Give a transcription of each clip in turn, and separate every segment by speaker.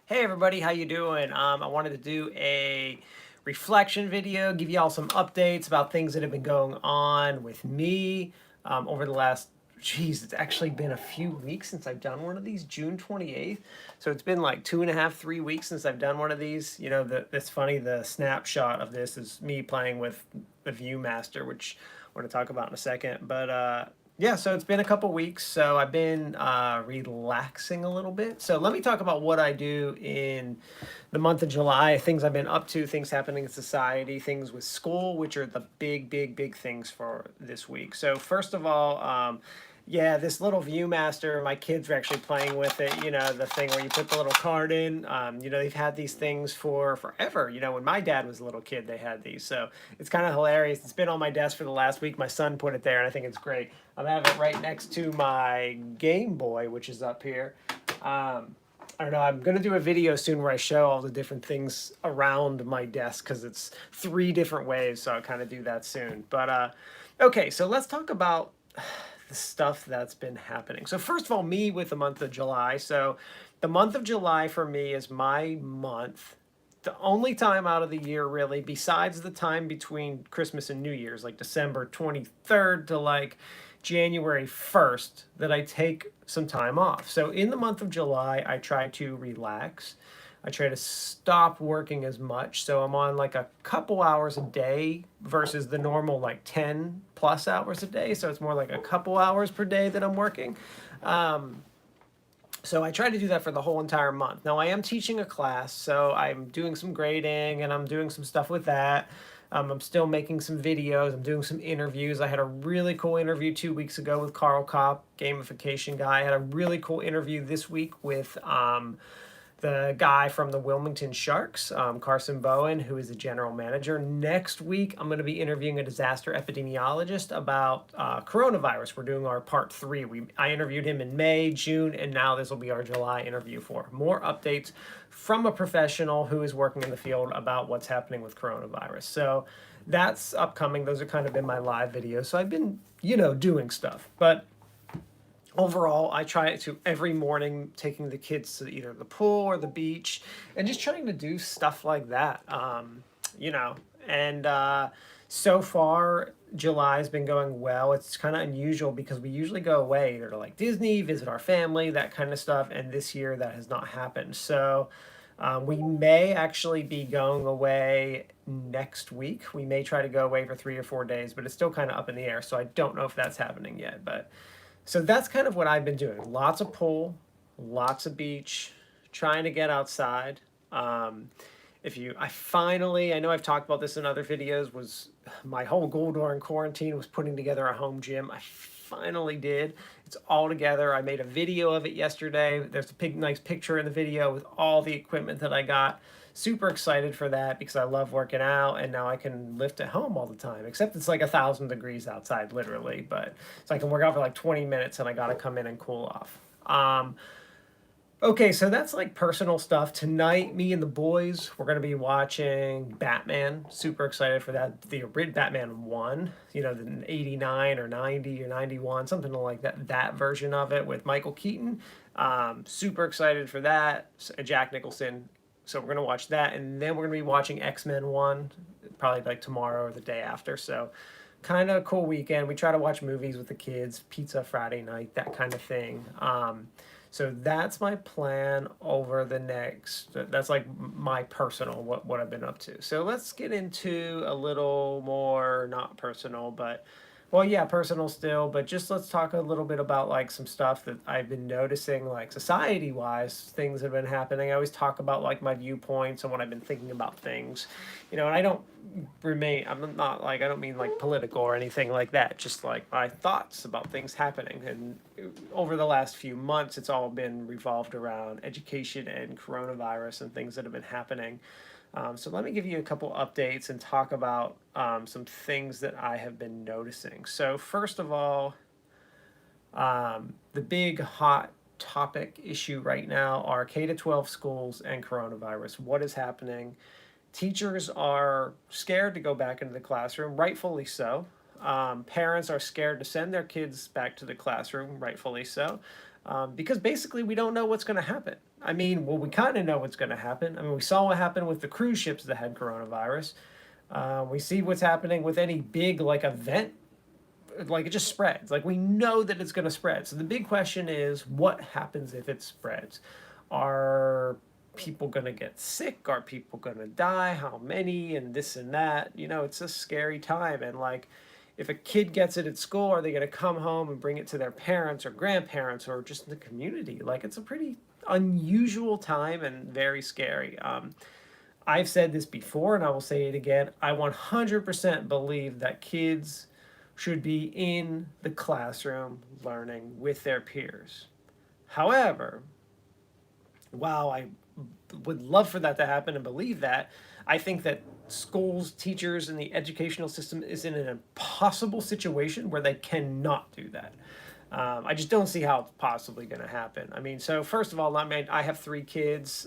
Speaker 1: Hey everybody, how you doing? I wanted to do a reflection video, give you all some updates about things that have been going on with me over the last, geez, it's actually been a few weeks since I've done one of these, June 28th. So it's been like 2.5, 3 weeks since I've done one of these. You know, it's funny, the snapshot of this is me playing with the Viewmaster, which I want to talk about in a second. But yeah, so it's been a couple weeks, so I've been relaxing a little bit. So let me talk about what I do in the month of July, things I've been up to, things happening in society, things with school, which are the big things for this week. So first of all, yeah, this little Viewmaster, my kids are actually playing with it. You know, the thing where you put the little card in. You know, they've had these things for forever. You know, when my dad was a little kid, they had these. So it's kind of hilarious. It's been on my desk for the last week. My son put it there, and I think it's great. I have it right next to my Game Boy, which is up here. I don't know. I'm going to do a video soon where I show all the different things around my desk because it's 3 different ways. So I'll kind of do that soon. But okay, so let's talk about the stuff that's been happening. So first of all, me with the month of July. So the month of July for me is my month. The only time out of the year really, besides the time between Christmas and New Year's, like December 23rd to like January 1st, that I take some time off. So in the month of July, I try to relax. I try to stop working as much. So I'm on like a couple hours a day versus the normal like 10 plus hours a day. So it's more like a couple hours per day that I'm working. So I try to do that for the whole entire month. Now I am teaching a class, so I'm doing some grading and I'm doing some stuff with that. I'm still making some videos. I'm doing some interviews. I had a really cool interview 2 weeks ago with Carl Kopp, gamification guy. I had a really cool interview this week with the guy from the Wilmington Sharks, Carson Bowen, who is the general manager. Next week, I'm going to be interviewing a disaster epidemiologist about coronavirus. We're doing our part 3. I interviewed him in May, June, and now this will be our July interview for more updates from a professional who is working in the field about what's happening with coronavirus. So that's upcoming. Those are kind of been my live videos. So I've been, you know, doing stuff. But overall, I try to every morning taking the kids to either the pool or the beach and just trying to do stuff like that. You know, and so far, July's been going well. It's kind of unusual because we usually go away either to like Disney, visit our family, that kind of stuff. And this year that has not happened. So we may actually be going away next week. We may try to go away for 3 or 4 days, but it's still kind of up in the air. So I don't know if that's happening yet. But so that's kind of what I've been doing. Lots of pool, lots of beach, trying to get outside. I know I've talked about this in other videos, was my whole goal during quarantine was putting together a home gym. I finally did. It's all together. I made a video of it yesterday. There's a nice picture in the video with all the equipment that I got. Super excited for that because I love working out and now I can lift at home all the time, except it's like 1,000 degrees outside literally, but so I can work out for like 20 minutes and I got to come in and cool off. Okay, so that's like personal stuff. Tonight, me and the boys, we're going to be watching Batman. Super excited for that. The original Batman 1, you know, the 89 or 90 or 91, something like that, that version of it with Michael Keaton. Super excited for that. Jack Nicholson. So we're going to watch that. And then we're going to be watching X-Men 1, probably like tomorrow or the day after. So kind of a cool weekend. We try to watch movies with the kids, pizza Friday night, that kind of thing. So that's my plan over the next, that's like my personal, what I've been up to. So let's get into a little more, not personal, but, well, yeah, personal still, but just let's talk a little bit about like some stuff that I've been noticing, like society-wise, things have been happening. I always talk about like my viewpoints and what I've been thinking about things, you know, and I'm not like, I don't mean like political or anything like that, just like my thoughts about things happening. And over the last few months, it's all been revolved around education and coronavirus and things that have been happening. So let me give you a couple updates and talk about some things that I have been noticing. So first of all, the big hot topic issue right now are K-12 schools and coronavirus. What is happening? Teachers are scared to go back into the classroom, rightfully so. Parents are scared to send their kids back to the classroom, rightfully so, because basically we don't know what's going to happen. I mean, well, we kind of know what's going to happen. I mean, we saw what happened with the cruise ships that had coronavirus. We see what's happening with any big like event, like it just spreads. Like we know that it's going to spread. So the big question is, what happens if it spreads? Are people going to get sick? Are people going to die? How many? And this and that. You know, it's a scary time. And like, if a kid gets it at school, are they going to come home and bring it to their parents or grandparents or just in the community? Like, it's a pretty unusual time and very scary. I've said this before and I will say it again. I 100% believe that kids should be in the classroom learning with their peers. However, while I would love for that to happen and believe that, I think that schools, teachers, and the educational system is in an impossible situation where they cannot do that. I just don't see how it's possibly going to happen. I mean, so first of all, I have 3 kids.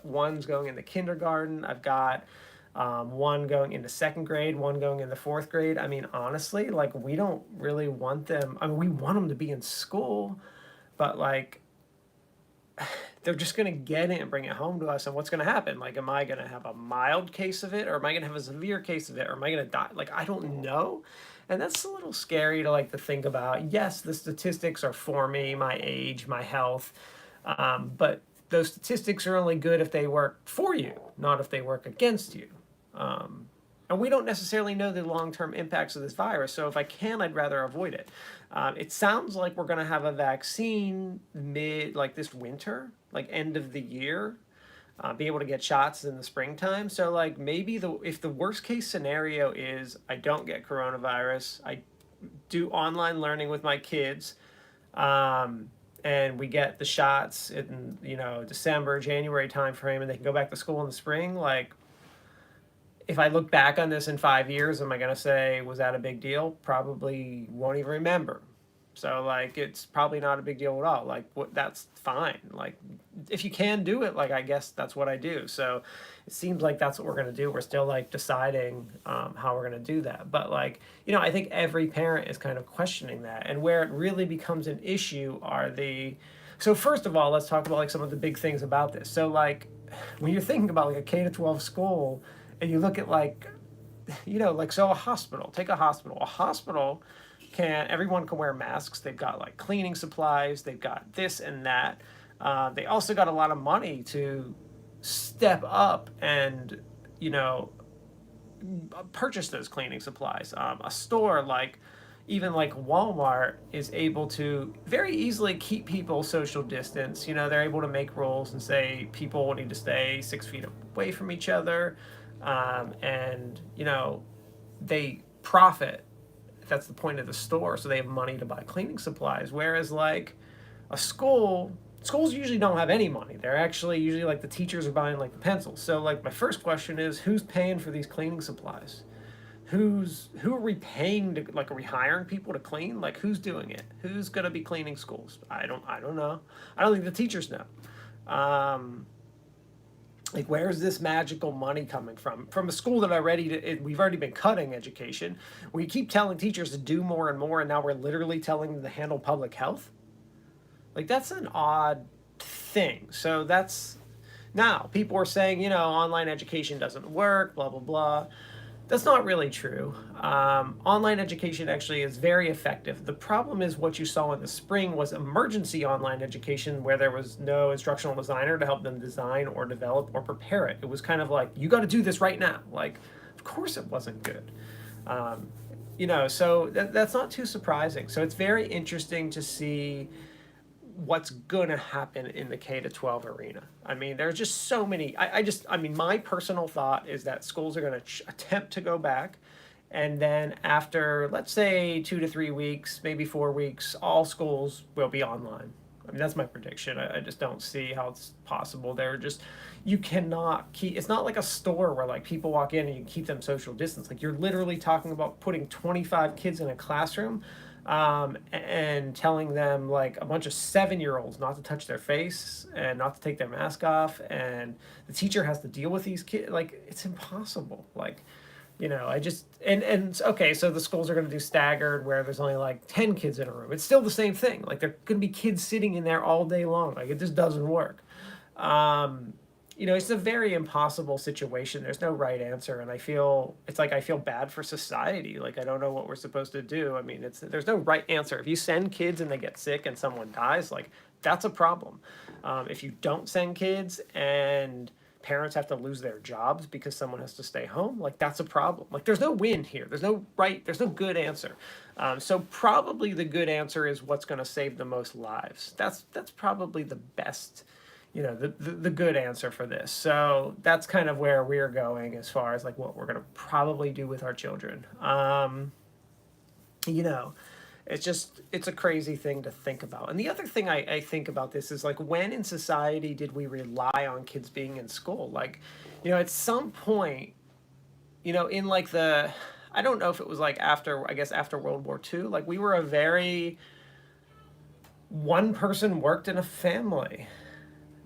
Speaker 1: One's going into kindergarten. I've got one going into second grade, one going into fourth grade. I mean, honestly, like we don't really want them. I mean, we want them to be in school, but like they're just going to get it and bring it home to us. And what's going to happen? Like, am I going to have a mild case of it, or am I going to have a severe case of it, or am I going to die? Like, I don't know. And that's a little scary to like to think about. Yes, the statistics are for me, my age, my health, but those statistics are only good if they work for you, not if they work against you. Um, and we don't necessarily know the long-term impacts of this virus. So if I can, I'd rather avoid it. It sounds like we're going to have a vaccine like this winter, like end of the year. Be able to get shots in the springtime. So like maybe if the worst case scenario is I don't get coronavirus, I do online learning with my kids, and we get the shots in December, January timeframe, and they can go back to school in the spring. Like, if I look back on this in 5 years, am I going to say, was that a big deal? Probably won't even remember. So, like, it's probably not a big deal at all. Like, that's fine. Like, if you can do it, like, I guess that's what I do. So, it seems like that's what we're going to do. We're still, like, deciding how we're going to do that. But, like, I think every parent is kind of questioning that. And where it really becomes an issue are So, first of all, let's talk about, like, some of the big things about this. So, like, when you're thinking about, like, a K-12 school, and you look at like, so a hospital, take a hospital. A hospital everyone can wear masks. They've got like cleaning supplies. They've got this and that. They also got a lot of money to step up and, purchase those cleaning supplies. A store even like Walmart is able to very easily keep people social distance. They're able to make rules and say people need to stay 6 feet away from each other. And they profit. That's the point of the store, so they have money to buy cleaning supplies. Whereas like a schools usually don't have any money. They're actually usually like the teachers are buying like the pencils. So like my first question is, who's paying for these cleaning supplies? Who are we paying to, like, are we hiring people to clean? Like, who's doing it? Who's gonna be cleaning schools? I don't know. I don't think the teachers know. Like, where's this magical money coming from? From a school that we've already been cutting education. We keep telling teachers to do more and more, and now we're literally telling them to handle public health. Like, that's an odd thing. So now people are saying, online education doesn't work, blah, blah, blah. That's not really true. Online education actually is very effective. The problem is what you saw in the spring was emergency online education where there was no instructional designer to help them design or develop or prepare it. It was kind of like, you got to do this right now. Like, of course it wasn't good. So that's not too surprising. So it's very interesting to see what's going to happen in the K-12 arena. I mean, there's just so many. My personal thought is that schools are going to attempt to go back. And then after, let's say, 2 to 3 weeks, maybe 4 weeks, all schools will be online. I mean, that's my prediction. I just don't see how it's possible. You cannot keep, it's not like a store where like people walk in and you keep them social distance. Like, you're literally talking about putting 25 kids in a classroom, and telling them, like, a bunch of 7-year-olds not to touch their face and not to take their mask off, and the teacher has to deal with these kids. Like, it's impossible. Like, okay, so the schools are going to do staggered where there's only like 10 kids in a room. It's still the same thing. Like, there are going to be kids sitting in there all day long. Like, it just doesn't work. Um, it's a very impossible situation. There's no right answer, and I feel bad for society. Like I don't know what we're supposed to do. I mean, there's no right answer. If you send kids and they get sick and someone dies, like that's a problem. If you don't send kids and parents have to lose their jobs because someone has to stay home, like that's a problem. Like there's no win here. There's no good answer. So probably the good answer is what's going to save the most lives. That's probably the best, the good answer for this. So that's kind of where we're going as far as like what we're going to probably do with our children. You know, it's a crazy thing to think about. And the other thing I think about this is like, when in society did we rely on kids being in school? Like, at some point, in like I don't know if it was like after, I guess after World War II, like we were a very one person worked in a family.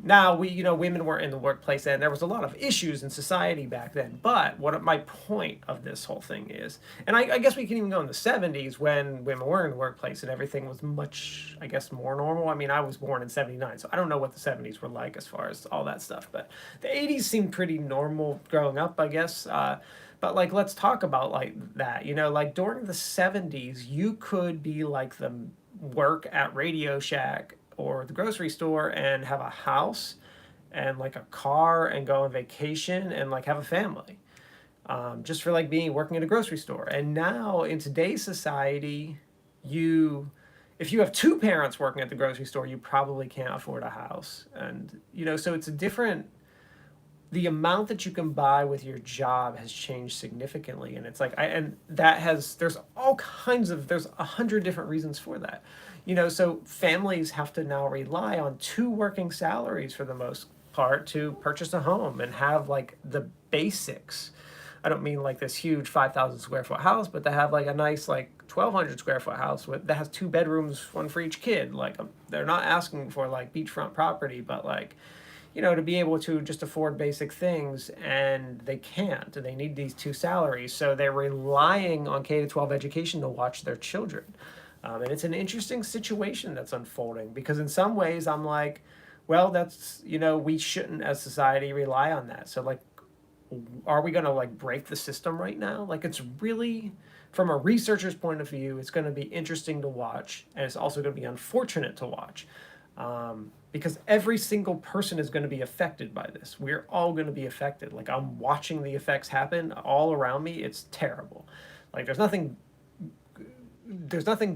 Speaker 1: Now women weren't in the workplace then. There was a lot of issues in society back then. But what my point of this whole thing is, and I guess we can even go in the '70s when women were in the workplace and everything was much, I guess, more normal. I mean, I was born in '79, so I don't know what the '70s were like as far as all that stuff. But the '80s seemed pretty normal growing up, I guess. But like, let's talk about like that. Like during the '70s, you could be like the work at Radio Shack or the grocery store and have a house and like a car and go on vacation and like have a family, just for like being working at a grocery store. And now in today's society, you if you have two parents working at the grocery store, you probably can't afford a house. And so it's a different, the amount that you can buy with your job has changed significantly. And it's like and that has there's all kinds of there's 100 different reasons for that. So families have to now rely on two working salaries for the most part to purchase a home and have like the basics. I don't mean like this huge 5,000 square foot house, but to have like a nice like 1,200 square foot house that has two bedrooms, one for each kid. Like they're not asking for like beachfront property, but like, to be able to just afford basic things, and they can't. They need these two salaries, so they're relying on K-12 education to watch their children. And it's an interesting situation that's unfolding, because in some ways I'm like, well, that's, we shouldn't as society rely on that. So like, are we going to like break the system right now? Like, it's really, from a researcher's point of view, it's going to be interesting to watch, and it's also going to be unfortunate to watch. Because every single person is going to be affected by this. We're all going to be affected. Like, I'm watching the effects happen all around me. It's terrible. Like, there's nothing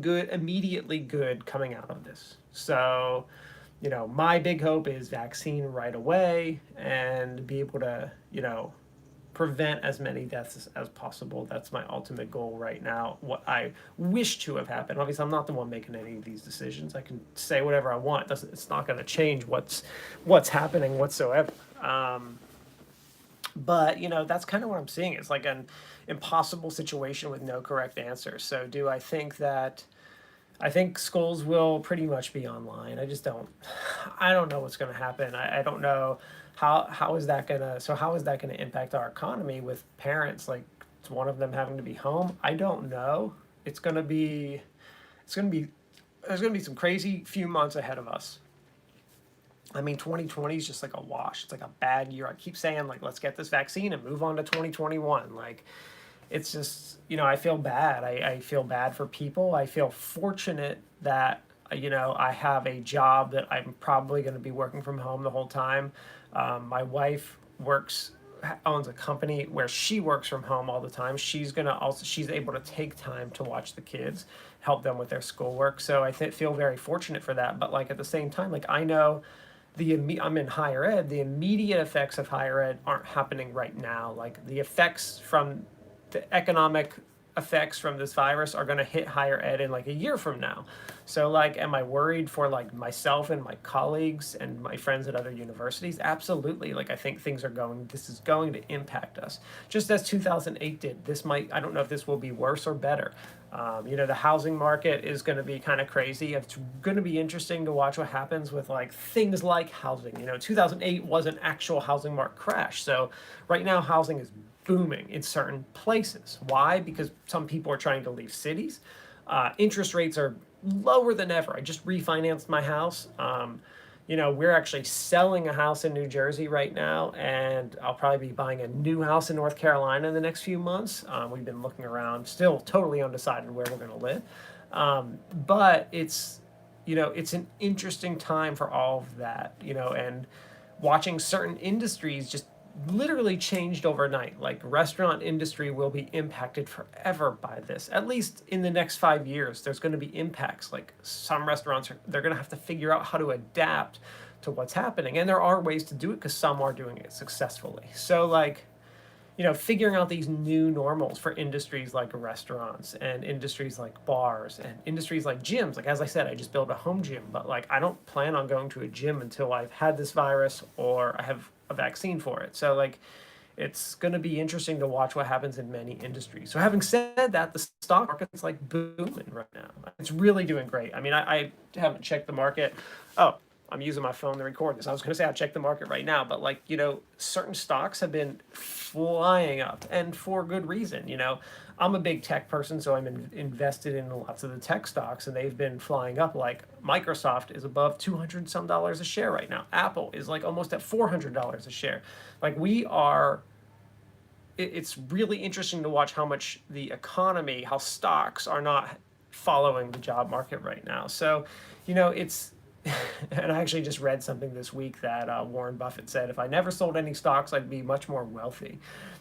Speaker 1: good, immediately good coming out of this. So, my big hope is vaccine right away and be able to, prevent as many deaths as possible. That's my ultimate goal right now. What I wish to have happened. Obviously, I'm not the one making any of these decisions. I can say whatever I want. It's not going to change what's happening whatsoever. But that's kind of what I'm seeing. It's like an impossible situation with no correct answer. So do I think that? I think schools will pretty much be online. I don't know what's going to happen. I don't know how is that gonna impact our economy with parents, like one of them having to be home? I don't know. It's gonna be there's gonna be some crazy few months ahead of us. I mean, 2020 is just like a wash. It's like a bad year. I keep saying like, let's get this vaccine and move on to 2021. Like, it's just, I feel bad. I feel bad for people. I feel fortunate that, I have a job that I'm probably going to be working from home the whole time. My wife owns a company where she works from home all the time. She's able to take time to watch the kids, help them with their schoolwork. So I feel very fortunate for that. But like at the same time, like I know I'm in higher ed. The immediate effects of higher ed aren't happening right now. Like the effects from the economic effects from this virus are going to hit higher ed in like a year from now. So like, am I worried for like myself and my colleagues and my friends at other universities? Absolutely. Like, I think this is going to impact us just as 2008 did. I don't know if this will be worse or better. The housing market is going to be kind of crazy. It's going to be interesting to watch what happens with like things like housing. 2008 was an actual housing market crash. So right now housing is booming in certain places. Why? Because some people are trying to leave cities. Interest rates are lower than ever. I just refinanced my house. we're actually selling a house in New Jersey right now, and I'll probably be buying a new house in North Carolina in the next few months. We've been looking around, still totally undecided where we're going to live. But it's an interesting time for all of that, and watching certain industries just literally changed overnight. Like restaurant industry will be impacted forever by this. At least in the next 5 years, there's going to be impacts. Like some restaurants, they're going to have to figure out how to adapt to what's happening, and there are ways to do it because some are doing it successfully. So like, figuring out these new normals for industries like restaurants and industries like bars and industries like gyms. Like, as I said, I just built a home gym, but like, I don't plan on going to a gym until I've had this virus or I have a vaccine for it. So, like, it's going to be interesting to watch what happens in many industries. So, having said that, the stock market's like booming right now. It's really doing great. I mean, I haven't checked the market. Oh, I'm using my phone to record this. I was going to say I'll check the market right now, but like, certain stocks have been flying up and for good reason. I'm a big tech person, so I'm invested in lots of the tech stocks, and they've been flying up. Like Microsoft is above 200 some dollars a share right now. Apple is like almost at $400 a share. Like it's really interesting to watch how much the economy, how stocks are not following the job market right now. So, it's and I actually just read something this week that Warren Buffett said, if I never sold any stocks, I'd be much more wealthy.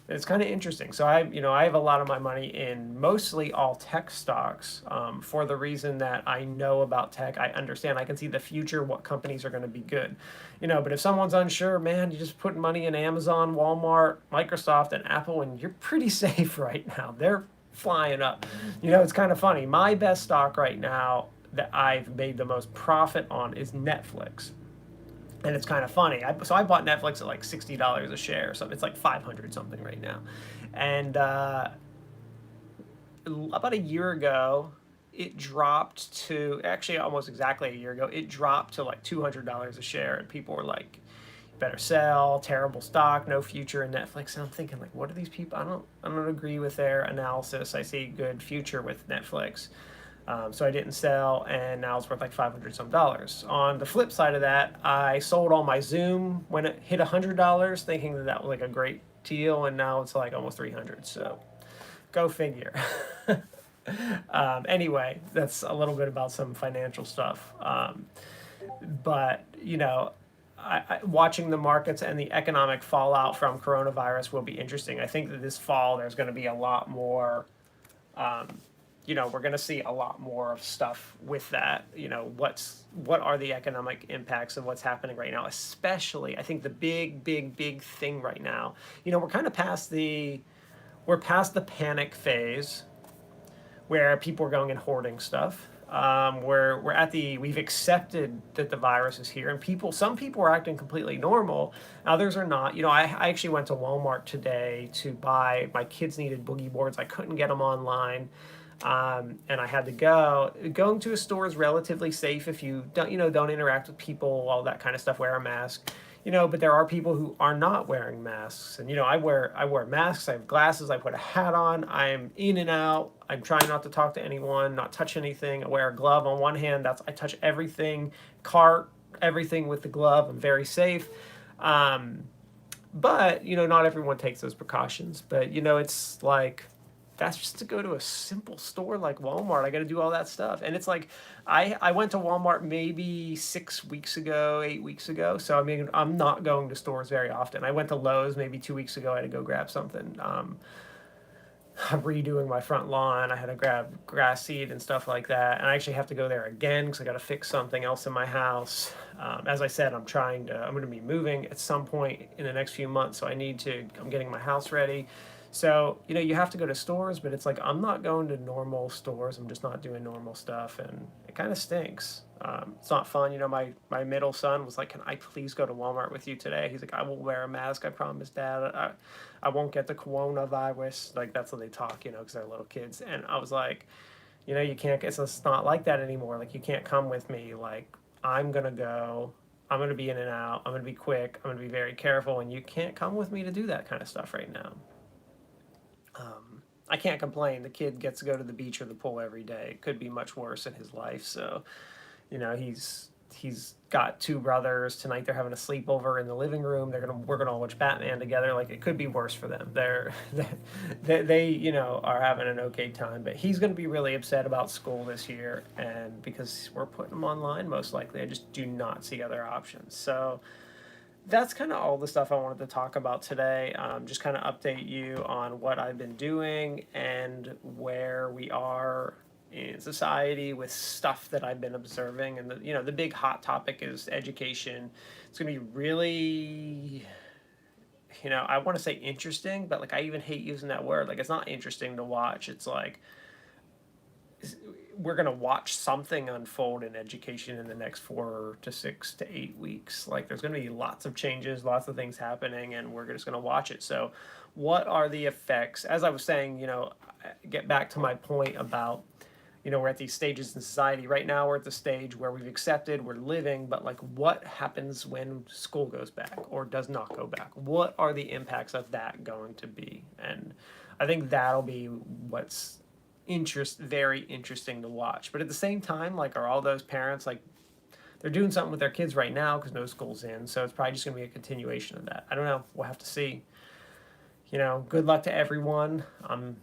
Speaker 1: And it's kind of interesting. So I have a lot of my money in mostly all tech stocks, for the reason that I know about tech. I understand. I can see the future, what companies are going to be good. But if someone's unsure, man, you just put money in Amazon, Walmart, Microsoft, and Apple, and you're pretty safe right now. They're flying up. It's kind of funny. My best stock right now that I've made the most profit on is Netflix. And it's kind of funny. So I bought Netflix at like $60 a share. So it's like 500 something right now. And about a year ago, it dropped to, actually almost exactly a year ago, it dropped to like $200 a share. And people were like, better sell, terrible stock, no future in Netflix. And I'm thinking, like, what are these people? I don't agree with their analysis. I see good future with Netflix. So I didn't sell, and now it's worth like 500 some dollars. On the flip side of that, I sold all my Zoom when it hit $100, thinking that that was like a great deal, and now it's like almost 300. So go figure. Anyway, that's a little bit about some financial stuff. But watching the markets and the economic fallout from coronavirus will be interesting. I think that this fall there's going to be a lot more. We're going to see a lot more of stuff with that. What are the economic impacts of what's happening right now? Especially, I think the big thing right now. We're kind of past we're past the panic phase where people are going and hoarding stuff. We've accepted that the virus is here, and some people are acting completely normal, others are not. I actually went to Walmart today to buy, my kids needed boogie boards. I couldn't get them online. And I had to go. Going to a store is relatively safe if you don't interact with people, all that kind of stuff. Wear a mask, But there are people who are not wearing masks, and I wear masks. I have glasses. I put a hat on. I'm in and out. I'm trying not to talk to anyone, not touch anything. I wear a glove on one hand. I touch everything, everything with the glove. I'm very safe. But not everyone takes those precautions. But it's like, that's just to go to a simple store like Walmart. I got to do all that stuff. And it's like, I went to Walmart maybe 6 weeks ago, 8 weeks ago. So, I mean, I'm not going to stores very often. I went to Lowe's maybe 2 weeks ago. I had to go grab something. I'm redoing my front lawn. I had to grab grass seed and stuff like that. And I actually have to go there again because I got to fix something else in my house. As I said, I'm going to be moving at some point in the next few months. So I'm getting my house ready. So, you have to go to stores, but it's like, I'm not going to normal stores. I'm just not doing normal stuff, and it kind of stinks. It's not fun. My middle son was like, can I please go to Walmart with you today? He's like, I will wear a mask. I promise, Dad. I won't get the coronavirus. Like, that's how they talk, because they're little kids. And I was like, you can't, it's not like that anymore. Like, you can't come with me. Like, I'm going to go. I'm going to be in and out. I'm going to be quick. I'm going to be very careful. And you can't come with me to do that kind of stuff right now. I can't complain. The kid gets to go to the beach or the pool every day. It could be much worse in his life. So, he's he's got two brothers. Tonight they're having a sleepover in the living room. We're gonna watch Batman together. Like, it could be worse for them. They are having an okay time, but he's gonna be really upset about school this year, and because we're putting him online, most likely. I just do not see other options. So that's kind of all the stuff I wanted to talk about today. Just kind of update you on what I've been doing and where we are in society with stuff that I've been observing. And the big hot topic is education. It's going to be really, I want to say interesting, but like, I even hate using that word. Like, it's not interesting to watch. It's like, we're going to watch something unfold in education in the next 4 to 6 to 8 weeks. Like, there's going to be lots of changes, lots of things happening, and we're just going to watch it. So what are the effects? As I was saying, get back to my point about, we're at these stages in society. Right now we're at the stage where we've accepted, we're living, but like, what happens when school goes back or does not go back? What are the impacts of that going to be? And I think that'll be what's very interesting to watch. But at the same time, like, are all those parents, like, they're doing something with their kids right now because no school's in, so it's probably just going to be a continuation of that. I don't know. We'll have to see. Good luck to everyone. I'm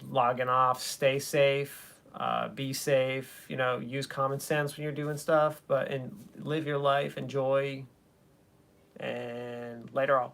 Speaker 1: logging off. Stay safe. Be safe. Use common sense when you're doing stuff, but live your life. Enjoy. And later on.